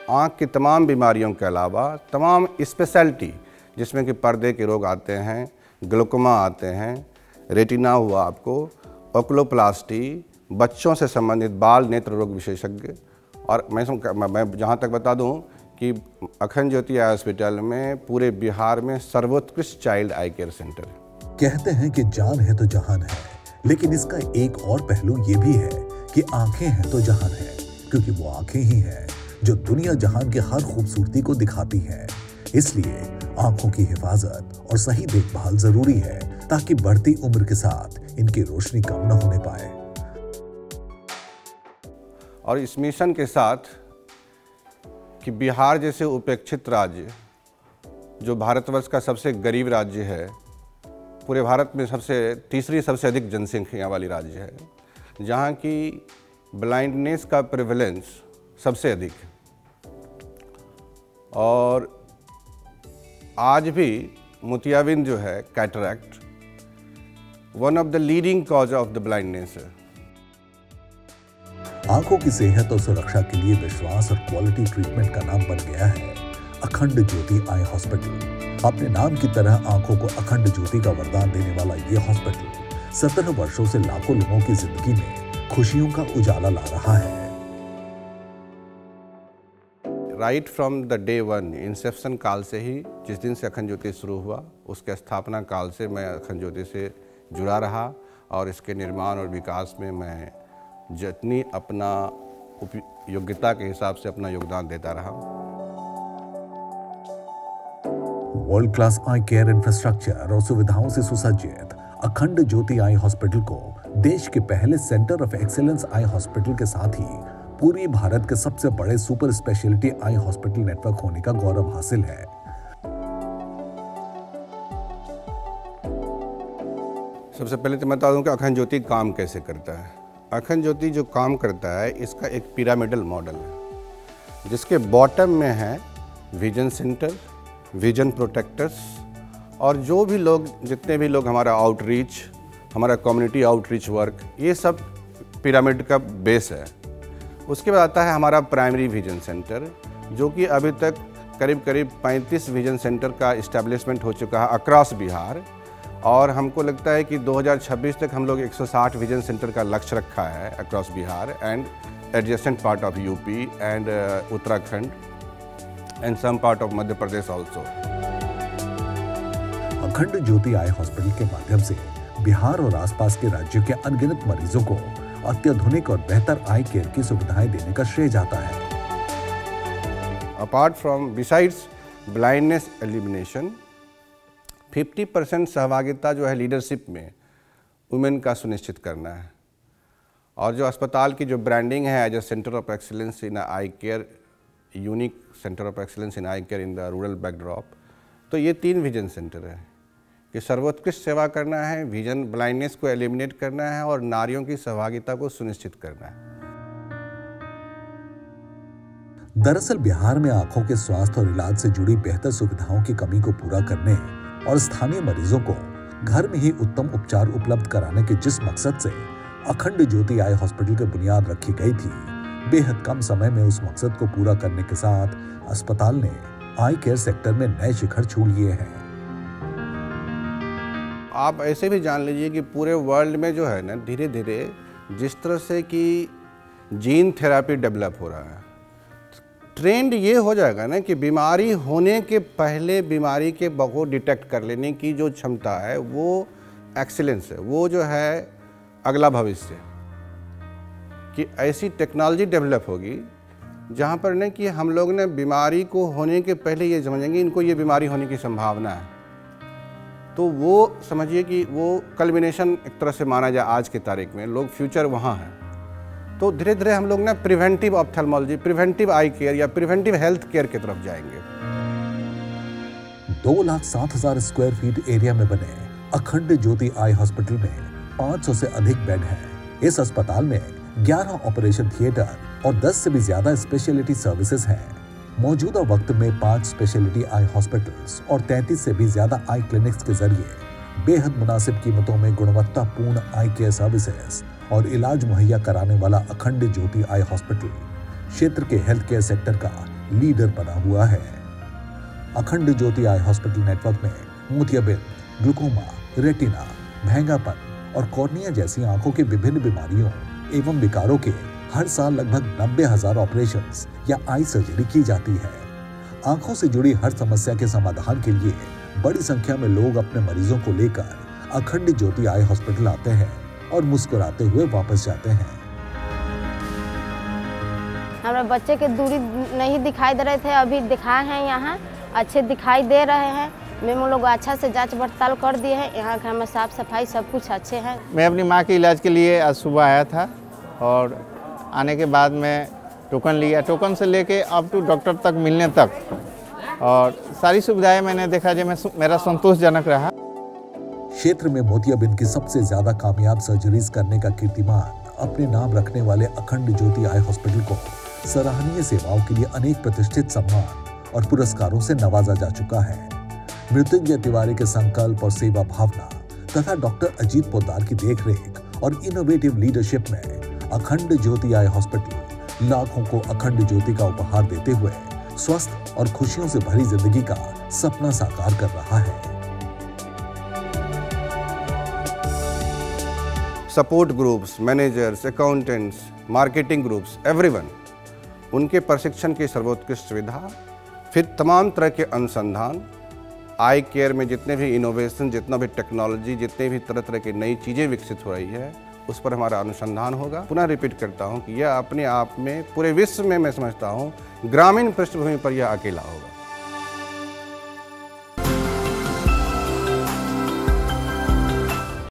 आँख की तमाम बीमारियों के अलावा तमाम स्पेशलिटी जिसमें कि पर्दे के रोग आते हैं, ग्लूकोमा आते हैं, रेटिना हुआ आपको, ओकुलोप्लास्टी, बच्चों से संबंधित बाल नेत्र रोग विशेषज्ञ। और मैं जहाँ तक बता दूँ कि अखंड ज्योति आई हॉस्पिटल में पूरे बिहार में सर्वोत्कृष्ट चाइल्ड आई केयर सेंटर है। कहते हैं कि जान है तो जहान है, लेकिन इसका एक और पहलू ये भी है कि आंखें हैं तो जहान है, क्योंकि वो आंखें ही हैं जो दुनिया जहान की हर खूबसूरती को दिखाती हैं। इसलिए आंखों की हिफाजत और सही देखभाल जरूरी है ताकि बढ़ती उम्र के साथ इनकी रोशनी कम न होने पाए। और इस मिशन के साथ कि बिहार जैसे उपेक्षित राज्य, जो भारतवर्ष का सबसे गरीब राज्य है, पूरे भारत में तीसरी सबसे अधिक जनसंख्या वाली राज्य है, जहाँ की ब्लाइंडनेस का प्रेवलेंस सबसे अधिक है। और आज भी मोतियाबिंद जो है, cataract, one of the leading cause of the blindness है। आंखों की सेहत और सुरक्षा के लिए विश्वास और क्वालिटी ट्रीटमेंट का नाम बन गया है अखंड ज्योति आई हॉस्पिटल। अपने नाम की तरह आंखों को अखंड ज्योति का वरदान देने वाला ये हॉस्पिटल 17 वर्षों से लाखों लोगों की जिंदगी में खुशियों का उजाला ला रहा है। Right from the day one, Inception काल से ही, जिस दिन से अखंड ज्योति शुरू हुआ, उसके स्थापना काल से मैं अखंड ज्योति से जुड़ा रहा और इसके निर्माण और विकास में मैं जितनी अपना योग्यता के हिसाब से अपना योगदान देता रहा। वर्ल्ड क्लास आई केयर इंफ्रास्ट्रक्चर और सुविधाओं से सुसज्जित अखंड ज्योति आई हॉस्पिटल को देश के पहले centre of excellence eye hospital के साथ ही पूरी भारत के सबसे बड़े super speciality eye hospital network होने का गौरव हासिल है। सबसे पहले तो मैं बता दूं कि अखंड ज्योति काम कैसे करता है। अखंड ज्योति जो काम करता है, इसका एक पिरामिडल मॉडल है, जिसके बॉटम में है विजन सेंटर, विजन प्रोटेक्टर्स, और जो भी लोग, जितने भी लोग हमारा आउटरीच, हमारा कम्युनिटी आउटरीच वर्क, ये सब पिरामिड का बेस है। उसके बाद आता है हमारा प्राइमरी विजन सेंटर, जो कि अभी तक करीब 35 विजन सेंटर का इस्टेब्लिशमेंट हो चुका है अक्रॉस बिहार, और हमको लगता है कि 2026 तक हम लोग 160 विजन सेंटर का लक्ष्य रखा है across Bihar and adjacent part of UP and Uttarakhand and some part of Madhya Pradesh also. Akhand Jyoti eye hospital के माध्यम से बिहार और आसपास के राज्यों के अनगिनत मरीजों को अत्याधुनिक और बेहतर आई केयर की सुविधाएं देने का श्रेय जाता है। Apart from besides blindness elimination, 50% सहभागिता जो है लीडरशिप में वुमेन का सुनिश्चित करना है। और जो अस्पताल की जो ब्रांडिंग है as a centre of excellence in eye care, unique centre of excellence in eye care in the rural backdrop, तो ये 3 विजन सेंटर है कि सर्वोत्कृष्ट सेवा करना है, विजन ब्लाइंडनेस को एलिमिनेट करना है और नारियों की सहभागिता को सुनिश्चित करना है। दरअसल बिहार में आंखों के स्वास्थ्य और इलाज से जुड़ी बेहतर सुविधाओं की कमी को पूरा करने और स्थानीय मरीजों को घर में ही उत्तम उपचार उपलब्ध कराने के जिस मकसद से अखंड ज्योति आई हॉस्पिटल की बुनियाद रखी गई थी, बेहद कम समय में उस मकसद को पूरा करने के साथ अस्पताल ने आई केयर सेक्टर में नए शिखर छू लिए हैं। आप ऐसे भी जान लीजिए कि पूरे वर्ल्ड में जो है ना, धीरे धीरे जिस तरह से कि जीन थेरेपी डेवलप हो रहा है, ट्रेंड ये हो जाएगा ना कि बीमारी होने के पहले बीमारी के को डिटेक्ट कर लेने की जो क्षमता है वो एक्सीलेंस है, वो जो है अगला भविष्य, कि ऐसी टेक्नोलॉजी डेवलप होगी जहाँ पर न कि हम लोग ने बीमारी को होने के पहले ये समझेंगे इनको ये बीमारी होने की संभावना है, तो वो समझिए कि वो कल्मिनेशन एक तरह से माना जाए आज की तारीख में, लोग फ्यूचर वहाँ है। तो धीरे धीरे हम लोग ना प्रिवेंटिव ऑप्थेल्मोलॉजी, प्रिवेंटिव आई केयर या प्रिवेंटिव हेल्थ केयर की तरफ जाएंगे। 2,07,000 स्क्वायर फीट एरिया में बने अखंड ज्योति आई हॉस्पिटल में 500 से अधिक बेड हैं। इस अस्पताल में 11 ऑपरेशन थिएटर और 10 से भी ज्यादा स्पेशलिटी सर्विसेज हैं। मौजूदा वक्त में 5 स्पेशलिटी आई हॉस्पिटल्स और 33 से भी ज्यादा आई क्लिनिक्स के जरिए बेहद मुनासिब कीमतों में गुणवत्तापूर्ण आई केयर सर्विसेज और इलाज मुहैया कराने वाला अखंड ज्योति आई हॉस्पिटल क्षेत्र के हेल्थ केयर सेक्टर का लीडर बना हुआ है। अखंड ज्योति आई हॉस्पिटल नेटवर्क में मोतियाबिंद, ग्लूकोमा, रेटिना, महंगापन और कॉर्निया जैसी आंखों की विभिन्न बीमारियों एवं विकारों के हर साल लगभग 90,000 ऑपरेशंस या आई सर्जरी की जाती है। आंखों से जुड़ी हर समस्या के समाधान के लिए बड़ी संख्या में लोग अपने मरीजों को लेकर अखंड ज्योति आई हॉस्पिटल आते हैं और मुस्कुराते हुए वापस जाते हैं। हमारे बच्चे के दूरी नहीं दिखाई दे रहे थे, अभी दिखाए हैं, यहाँ अच्छे दिखाई दे रहे हैं। मैम लोग अच्छा से जांच पड़ताल कर दिए हैं, यहाँ का हमें साफ सफाई सब कुछ अच्छे हैं। मैं अपनी माँ के इलाज के लिए आज सुबह आया था और आने के बाद मैं टोकन लिया, टोकन से लेके अप टू डॉक्टर तक मिलने तक और सारी सुविधाएं मैंने देखा जो मेरा संतोषजनक रहा। क्षेत्र में मोतियाबिंद की सबसे ज्यादा कामयाब सर्जरीज करने का कीर्तिमान अपने नाम रखने वाले अखंड ज्योति आई हॉस्पिटल को सराहनीय सेवाओं के लिए अनेक प्रतिष्ठित सम्मान और पुरस्कारों से नवाजा जा चुका है। मृत्युंजय तिवारी के संकल्प और सेवा भावना तथा डॉक्टर अजीत पोद्दार की देखरेख और इनोवेटिव लीडरशिप में अखंड ज्योति आई हॉस्पिटल लाखों को अखंड ज्योति का उपहार देते हुए स्वस्थ और खुशियों से भरी जिंदगी का सपना साकार कर रहा है। Support groups, managers, accountants, marketing groups, everyone, उनके प्रशिक्षण की सर्वोत्कृष्ट सुविधा, फिर तमाम तरह के अनुसंधान, आई केयर में जितने भी इनोवेशन, जितना भी टेक्नोलॉजी, जितने भी तरह तरह की नई चीज़ें विकसित हो रही है, उस पर हमारा अनुसंधान होगा। पुनः रिपीट करता हूं कि यह अपने आप में पूरे विश्व में मैं समझता हूं ग्रामीण पृष्ठभूमि पर यह अकेला होगा।